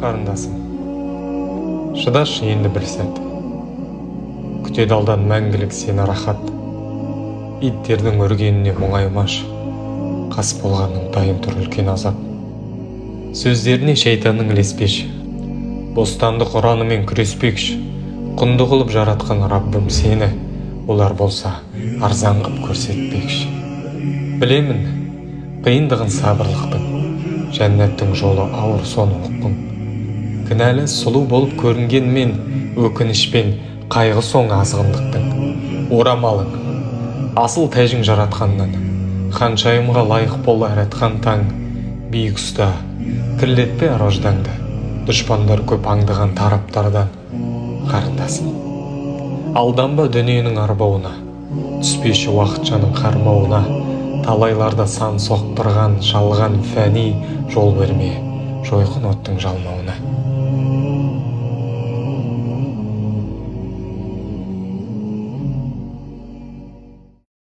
Қарындасым, шыдашы енді бір сәт. Күтеді алдан мәңгілік сені рахат. Иттердің үргеніне мұңаймаш, қас болғанның дайын тұр үлкен азап. Сөздеріне шайтанның ілеспеші, бостандық ұранымен күреспекші. Құнды қылып жаратқан Раббым сені, олар болса арзан қып көрсетпекші. Білемін, қиындығын сабырлықтың, жәннаттың жолы ауыр соны ұққың. Кінәлі сұлу болып көрінгенмен, өкінішпен қайғы соң азғындықтың. Орамалың, асыл тәжің жаратқаннан, ханшайымға лайық бол әратқан таң. Биік ұста, кірлетпе ар-ождаңды, дұшпандар көп аңдыған тараптардан. Қарындасым, алданба дүниенің арбауына, түспеші уақытшаның қармауына. Талайларда сан соқтырған, жалған фәни, жол берме жойқын оттың жалмауына.